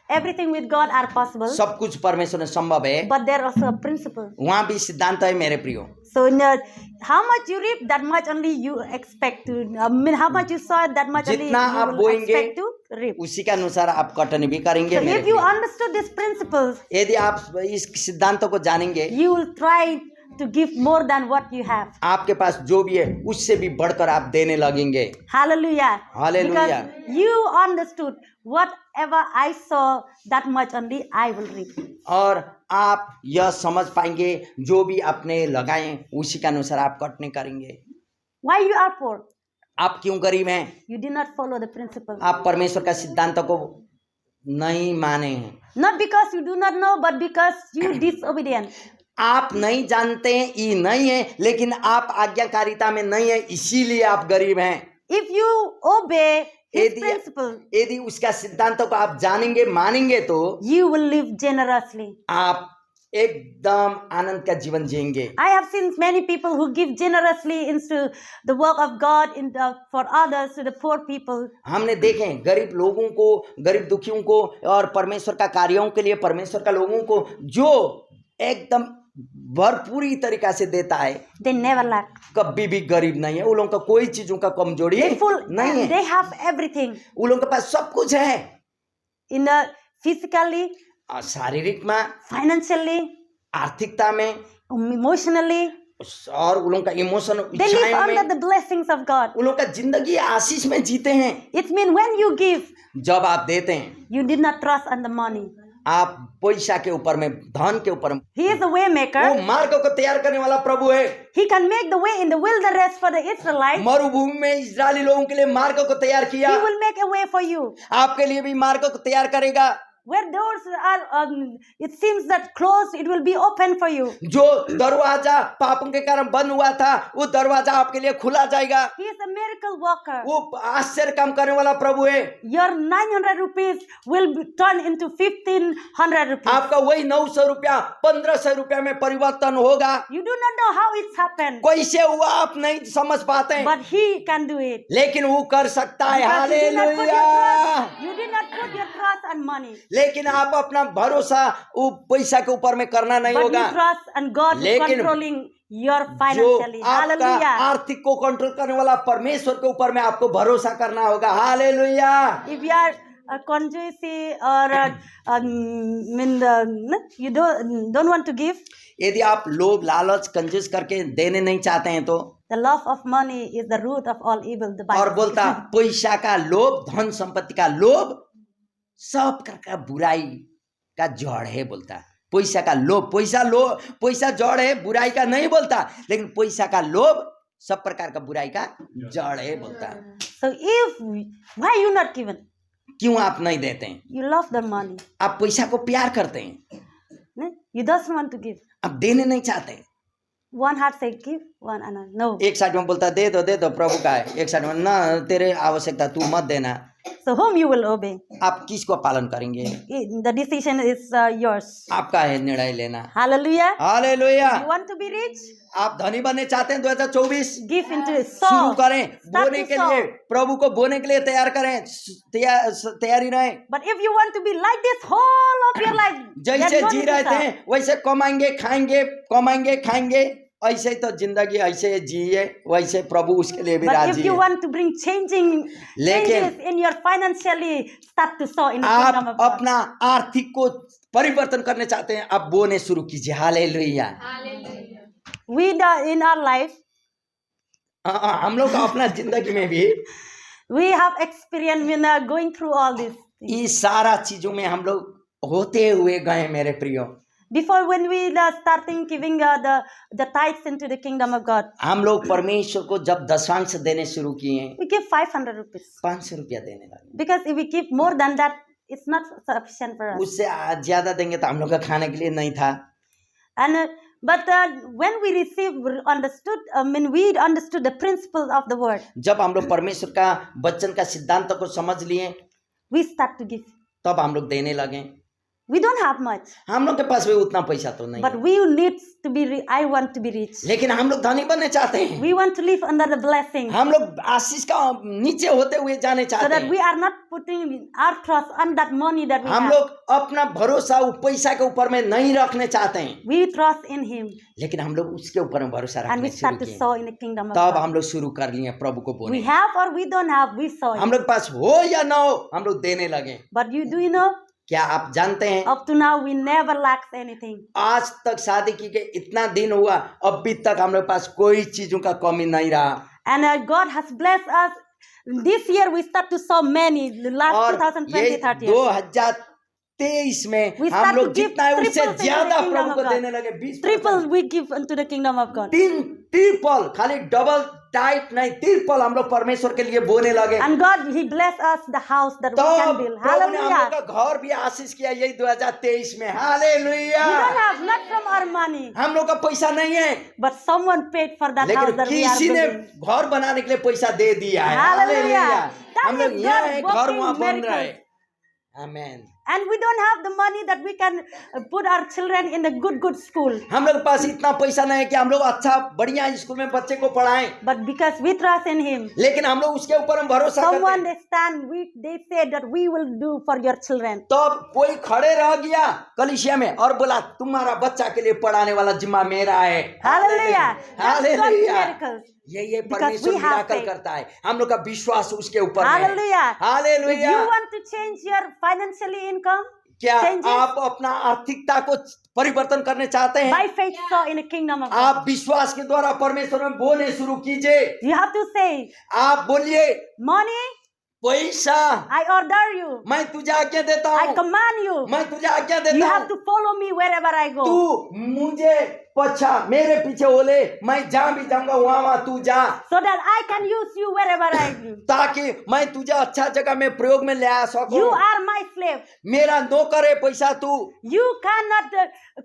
Everything with God are possible. सब कुछ परमेश्वर में संभव है। But there also a principle. वहाँ भी सिद्धांत है मेरे प्रियो। So how much you reap, that much only you expect to. how much you sow, that much only जितना आप you will बोएंगे expect to reap. उसी के अनुसार आप कटनी भी करेंगे So मेरे if you प्रियो। understood these principles, यदि आप इस सिद्धांतों को जानेंगे, you will try to give more than what you have. आपके पास जो भी है उससे भी बढ़कर आप देने लगेंगे। Hallelujah. Hallelujah. Because you understood whatever I saw, that much only I will reap. और आप यह समझ पाएंगे जो भी आपने लगाए उसी के अनुसार आप कटने करेंगे। Why you are poor? आप क्यों गरीब हैं? You did not follow the principle. आप परमेश्वर का सिद्धांत को नहीं माने हैं। Not because you do not know, but because you disobedient. आप नहीं जानते हैं, ये नहीं है, लेकिन आप आज्ञाकारिता में नहीं है, इसीलिए आप गरीब हैं। If you obey his principle, यदि उसका सिद्धांत को आप जानेंगे, मानेंगे, तो you will live generously. आप एकदम आनंद का जीवन जिएंगे। I have seen many people who give generously into the work of God, for others, to the poor people. हमने देखे गरीब लोगों को, गरीब दुखियों को, और परमेश्वर का कार्यों के लिए परमेश्वर का लोगों को जो एकदम भरपूरी तरीका से देता है, They never lack. कभी भी गरीब नहीं है। उन लोगों का कोई चीजों का कमजोरी नहीं है। They have everything. उन लोगों के पास सब कुछ है, In the physically, शारीरिक में, financially, आर्थिकता में, emotionally. और उन लोगों का इमोशन, They live इच्छाओं under में, the blessings of God. उन लोगों का जिंदगी आशीष में जीते हैं। It means when you give, जब आप देते हैं, you did not trust on the money. आप पैसा के ऊपर में, धन के ऊपर में, He is the way maker. वो मार्ग को तैयार करने वाला प्रभु है। He can make the way in the wilderness for the Israelites. मरुभूमि में इस्राएली लोगों के लिए मार्ग को तैयार He किया, will make a way for you. आपके लिए भी मार्ग को तैयार करेगा। Where doors are, it seems that closed, it will be open for you. जो दरवाजा पापों के कारण बंद हुआ था, वो दरवाजा आपके लिए खुला जाएगा। He is a miracle worker. वो आश्चर्य काम करने वाला प्रभु है। Your 900 rupees will be turned into 1,500 rupees. आपका वही 900 रुपया 1500 रुपया में परिवर्तन होगा। You do not know how it's happened, कैसे हुआ आप नहीं समझ पाते हैं, but He can do it. लेकिन वो कर सकता है। Because hallelujah. you did not put your trust on money, लेकिन आप अपना भरोसा वो पैसा के ऊपर में करना नहीं but होगा, you trust on God लेकिन controlling your जो financially. आपका Hallelujah. आर्थिक को कंट्रोल करने वाला परमेश्वर के ऊपर में आपको भरोसा करना होगा। Hallelujah. If you are a conjuicy or you don't want to give, यदि आप लोभ लालच कंजूस करके देने नहीं चाहते हैं तो, the love of money is the root of all evil. The और Bible बोलता says. पैसा का लोभ, धन संपत्ति का लोभ सब प्रकार का बुराई का जड़ है बोलता। पैसा का लोभ, पैसा जड़ है, बुराई का नहीं बोलता, लेकिन पैसा का लोभ सब प्रकार का बुराई का जड़ है बोलता है। So why you not given? क्यों आप नहीं देते हैं? You love the money. आप पैसा को प्यार करते हैं, You don't want to give. आप देने नहीं चाहते। One heart say give, one another no. एक साइड में बोलता दे दो प्रभु का है, एक साइड में ना तेरे आवश्यकता तू मत देना। So whom you will obey? आप किसको पालन करेंगे? The decision is yours. आपका है निर्णय लेना। Hallelujah. Hallelujah. You want to be rich? आप धनी बनने चाहते हैं 2024? Give into it. शुरू Sow. करें, Start बोने to के sow. लिए, प्रभु को बोने के लिए तैयार करें, तैयारी रहें। But if you want to be like this whole of your life, जैसे then no ji need to रहे sow. थे वैसे कमाएंगे खाएंगे, ऐसे तो जिंदगी ऐसे जिए, वैसे प्रभु उसके लिए भी But if राजी you है। want to bring changes in your financially, start to sow in the kingdom आप of God. अपना आर्थिक को परिवर्तन करने चाहते हैं, आप बोने शुरू कीजिए। Hallelujah. We in our life, हम लोग अपना जिंदगी में भी we have experience when going through all this. इस सारा चीजों में हम लोग होते हुए गए मेरे प्रियो। Before when we starting giving the tithes into the kingdom of God, हम लोग परमेश्वर को जब दशमांश देने शुरू किए, we give 500 rupees. 500 रुपया देने लगे। Because if we give more than that, it's not sufficient for us. उससे ज्यादा देंगे तो हम लोग का खाने के लिए नहीं था। And but when we we understood the principles of the word, जब हम लोग परमेश्वर का वचन का सिद्धांत को समझ लिए, we start to give. तब हम लोग देने लगे। We don't have much, हम लोग के पास भी उतना पैसा तो नहीं but है, we need to be. I want to be rich. लेकिन हम लोग धनी बनने चाहते हैं। We want to live under the blessing, हम लोग आशीष का नीचे होते हुए जाने so चाहते that हैं। we are not putting our trust on that money that we हम have. लोग अपना भरोसा उस पैसा के ऊपर में नहीं रखने चाहते हैं, We trust in Him, लेकिन हम लोग उसके ऊपर में भरोसा and we रखने शुरू start to किए। sow in the kingdom of तब God. हम लोग शुरू कर लिए प्रभु को We बोलने। have or we don't have, we sow हम it. लोग पास हो या ना हो, हम लोग देने लगे। But do you know? क्या आप जानते हैं, Up to now, we never lacked anything. आज तक शादी की के इतना दिन हुआ, अभी तक हम लोग पास कोई चीजों का कमी नहीं रहा। And God has blessed us. This year we start to sow many. The last और 2020, ये 30 years. 2023 में We हम start लोग to give जितना है उससे triple into the ज्यादा kingdom प्रभु of को God. देने लगे। 20% Triple we give unto the kingdom of God. Triple, खाली डबल टाइट नहीं, ट्रिपल हम लोग परमेश्वर के लिए बोने लगे। And God, He blessed us the house that we तब can build. प्रभु ने हम लोग Hallelujah. का घर भी आशीष किया यही 2023 में। Hallelujah. We don't have, not from our money, हम लोग का पैसा नहीं है, but someone paid for that house लेकिन that we are किसी ने building. घर बनाने के लिए पैसा दे दिया है। Hallelujah. हालेलुया। That हम लोग is यहाँ God है, घर working वहाँ बन रहा है। miracles. Amen. And we don't have the money that we can put our children in a good school. हम लोग के पास इतना पैसा नहीं है कि हम लोग अच्छा बढ़िया स्कूल में बच्चे को पढ़ाएं, But because we trust in Him, लेकिन हम लोग उसके ऊपर हम भरोसा करते someone हैं। they said that we will do for your children. तब कोई खड़े रह गया कलीसिया में और बोला तुम्हारा बच्चा के लिए पढ़ाने वाला जिम्मा मेरा है। Hallelujah. That's God's hallelujah. miracles. ये Because परमेश्वर we have मिराकल faith. करता है, हम लोग का विश्वास उसके ऊपर है। Hallelujah. If hallelujah. you want to change your financially income, क्या changes आप अपना आर्थिकता को परिवर्तन करने चाहते हैं? by faith sow in the kingdom of God. आप विश्वास के द्वारा परमेश्वर में बोने शुरू कीजिए। You have to say, आप बोलिए money, पैसा I order you. मैं तुझे आज्ञा देता I हूँ, command you. मैं तुझे आज्ञा You देता have हूँ, to follow me wherever I go. तू मुझे पछा मेरे पीछे बोले, मैं जहाँ भी जाऊंगा वहाँ तू जा, So that I can use you wherever I go. ताकि मैं तुझे अच्छा जगह में प्रयोग में ले आ You सकूं। are my slave. मेरा नौकर है पैसा, तू You cannot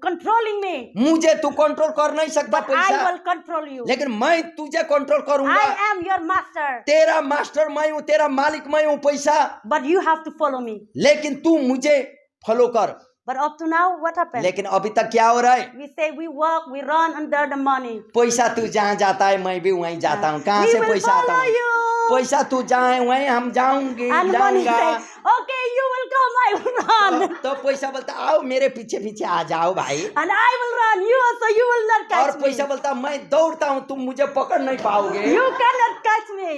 controlling me. मुझे तू कंट्रोल कर नहीं सकता But I पैसा, will control you. लेकिन मैं तुझे कंट्रोल करूंगा। I am your master. तेरा मास्टर मैं हूँ, तेरा मालिक मैं हूँ पैसा, But you have to follow me. लेकिन तू मुझे फॉलो कर। But up to now, what happened? लेकिन अभी तक क्या हो रहा है? We say we work, we run under the money. पैसा तू जहाँ जाता है मैं भी वहीं जाता हूँ। कहाँ We से will पैसा आता follow है? you. पैसा तू जहाँ है वहीं हम जाऊंगी, And money जाऊंगा। say, okay, you will come, I will run. तो पैसा बोलता आओ मेरे पीछे पीछे आ जाओ भाई, And I will run, you also, you will not और catch me. पैसा बोलता मैं दौड़ता हूँ तुम मुझे पकड़ नहीं पाओगे। You cannot catch me.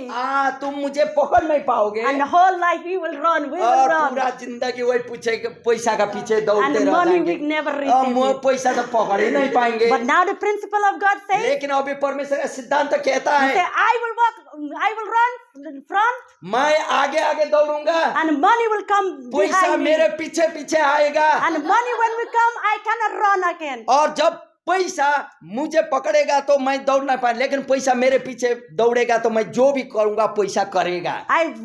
तुम मुझे पकड़ नहीं पाओगे। And the whole life we will run, we will और run. पूरा जिंदगी वही पूछे पैसा का पीछे दौड़ते And रह money जाएंगे। we never और receive वो it. पैसा तो पकड़ ही नहीं पाएंगे। But now the principle of God says, लेकिन अभी परमेश्वर का सिद्धांत कहता He है say, I will work I will run in front, मैं आगे आगे दौड़ूंगा, and money will come पैसा behind me. मेरे पीछे पीछे आएगा, And money when we come, I cannot run again. और जब पैसा मुझे पकड़ेगा तो मैं दौड़ ना पाए, लेकिन पैसा मेरे पीछे दौड़ेगा तो मैं जो भी करूंगा पैसा करेगा।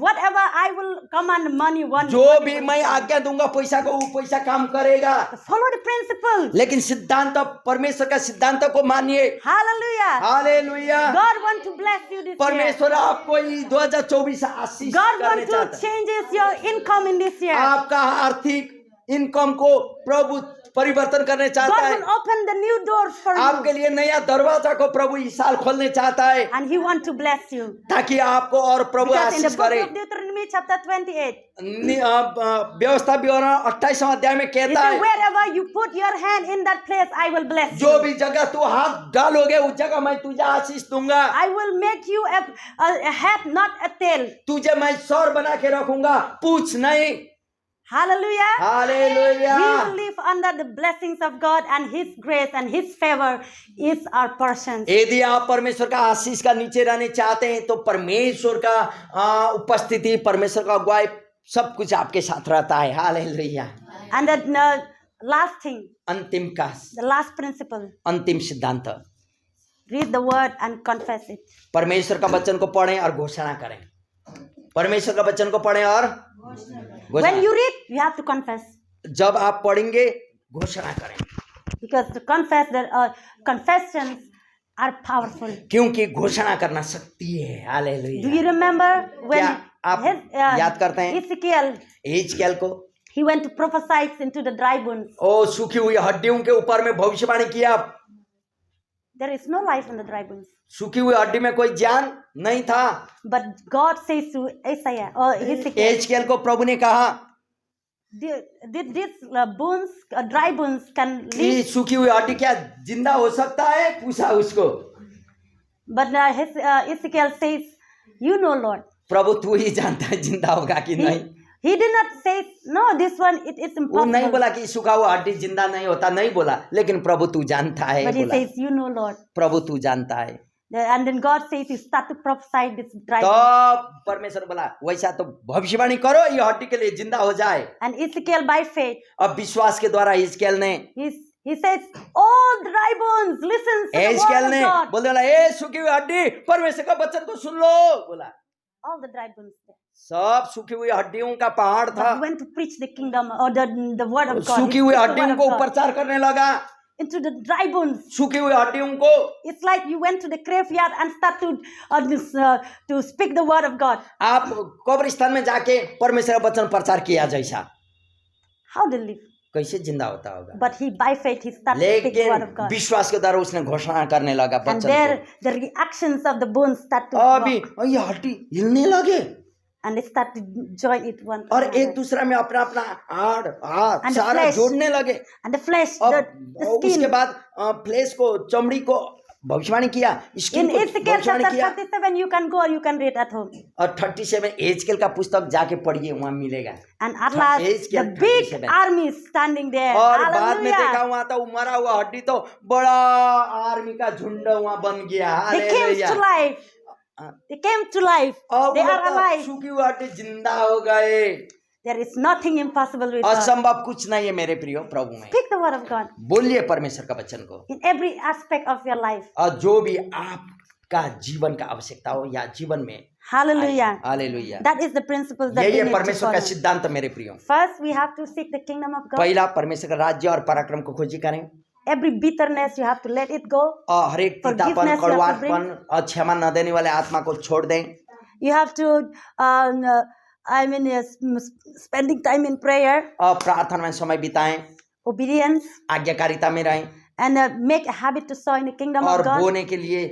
Whatever I will command money one. जो भी मैं आज्ञा दूंगा पैसा को, वो पैसा काम करेगा। Follow the principle. लेकिन सिद्धांत, परमेश्वर का सिद्धांत को मानिए। Hallelujah. Hallelujah. God want to bless you this year. परमेश्वर आपको 2024 आशीष God करने want to चाहता है। changes your income in this year. आपका आर्थिक इनकम को प्रभु परिवर्तन करने चाहता God है। will open the new doors for आपके you, लिए नया दरवाजा को प्रभु इस साल खोलने चाहता है, and He want to bless you. ताकि आपको और प्रभु Because in the Ashish book करे। of Deuteronomy chapter 28, व्यवस्था विवरण 28वां अध्याय में it कहता says, है, wherever you put your hand in that place, I will bless जो you. भी जगह तू हाथ डालोगे उस जगह मैं तुझे आशीष दूंगा। I will make you a head, not a tail. तुझे मैं सौर बना के रखूंगा, पूछ नहीं। Hallelujah. Hallelujah. We will live under the blessings of God, and His grace and His favor is our portion. यदि आप परमेश्वर का आशीष का नीचे रहने चाहते हैं तो परमेश्वर का उपस्थिति, परमेश्वर का अगुवाई सब कुछ आपके साथ रहता है। Hallelujah. And the last thing, अंतिम का, the last principle, अंतिम सिद्धांत, read the word and confess it. परमेश्वर का वचन को पढ़ें और घोषणा करें। परमेश्वर का वचन को पढ़ें और When घोषणा। you read, you have to confess. जब आप पढ़ेंगे घोषणा करें, Because to confess, confessions are powerful. क्योंकि घोषणा करना शक्ति है। Hallelujah. Do you remember when क्या आप याद करते हैं Ezekiel, एजकेल को? he went to prophesy into the dry bones. ओ सूखी हुई हड्डियों के ऊपर में भविष्यवाणी किया। There is no life in the dry bones. सूखी हुई हड्डी में कोई जान नहीं था। But God says to Isaiah or Ezekiel, एजकेल को प्रभु ने कहा did these bones, dry bones can कि live? सूखी हुई हड्डी क्या जिंदा हो सकता है? पूछा उसको। But Ezekiel says, you know, Lord. प्रभु तू ही जानता है जिंदा होगा कि नहीं। He did not say, no, this one, it is वो नहीं impossible. बोला कि सूखा हुआ हड्डी जिंदा नहीं होता, नहीं बोला, लेकिन प्रभु तू जानता है But he बोला। says, you know, Lord. प्रभु तू जानता है। And then God says, you start to prophesy this dry तो bones. परमेश्वर बोला वैसा तो भविष्यवाणी करो, ये हड्डी के लिए जिंदा हो जाए। And Ezekiel by faith, अब विश्वास के द्वारा एजकेल ने he says, all dry bones, listen to the एजकेल word ने of God. बोला ए सूखी हुई हड्डी परमेश्वर का वचन को सुन लो बोला। All the dry bones. सब सूखी हुई हड्डियों का पहाड़ था। But he went to preach the kingdom or the word of God. सूखी He हुई preached the हड्डियों word को of God प्रचार करने लगा। into the dry bones. सूखी हुई हड्डियों को It's like you went to the graveyard and start to speak the word of God. आप कब्रिस्तान में जाके परमेश्वर का वचन प्रचार किया जैसा। How they live? कैसे जिंदा होता होगा? But he by faith he started to speak the word of लेकिन God. विश्वास के द्वारा उसने घोषणा करने लगा And वचन there को। the reactions of the bones start to अभी walk, ये हड्डी हिलने लगे and they start to join it one to और एक another. दूसरे में अपना अपना हाड़ हाथ And the सारा flesh, जोड़ने लगे। And the flesh, अब the उसके skin. बाद फ्लेश को, चमड़ी को भविष्यवाणी किया, स्किन In को Ezekiel भविष्यवाणी chapter किया। 37, you can go or you can read at home. और 37 एजकेल का पुस्तक जाके पढ़िए, वहां मिलेगा। And at last, Ezekiel the big 37. army is standing there. और बाद में देखा Hallelujah. वहां तो मरा हुआ हड्डी तो बड़ा आर्मी का झुंड वहां बन गया। They came hallelujah. to life. They came to life. अब They वो are तो alive. सूखी हुई हड्डी जिंदा हो गए। There is nothing impossible with God. असंभव कुछ नहीं है मेरे प्रियो प्रभु में। Speak the word of God बोलिए परमेश्वर का वचन को। in every aspect of your life. और जो भी आपका जीवन का आवश्यकता हो या जीवन में। Hallelujah. Hallelujah. That is the principles that यही we है need to परमेश्वर का follow. सिद्धांत मेरे प्रियो। First, we have to seek the kingdom of God. पहला परमेश्वर का राज्य और पराक्रम को खोजी करें। Every bitterness, you have to let it go. और हर एक तीतापन, Forgiveness you have to कड़वाहटपन और क्षमा न देने वाले आत्मा को छोड़ दें। You have to, spending time in prayer, और प्रार्थना में समय बिताएं, obedience, आज्ञाकारिता में रहें and make a habit to sow in the kingdom और of God. बोने के लिए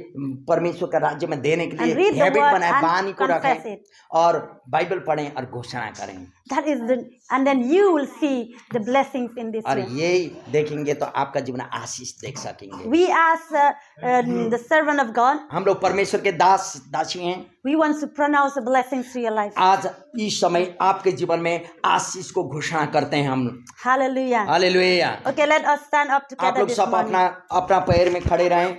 परमेश्वर का राज्य में देने के And लिए read the हैबिट word बनाए, and वाणी को confess रखें it. और बाइबल पढ़ें और घोषणा करें। That is and then you will see the blessings in this और way. यही देखेंगे तो आपका जीवन आशीष देख सकेंगे। We as the servant of God, हम लोग परमेश्वर के दास दासी हैं। we want to pronounce the blessings to your life. आज इस समय आपके जीवन में आशीष को घोषणा करते हैं हम। Hallelujah. Hallelujah. Okay, let us stand up आप together लोग this सब morning. अपना अपना पैर में खड़े रहें।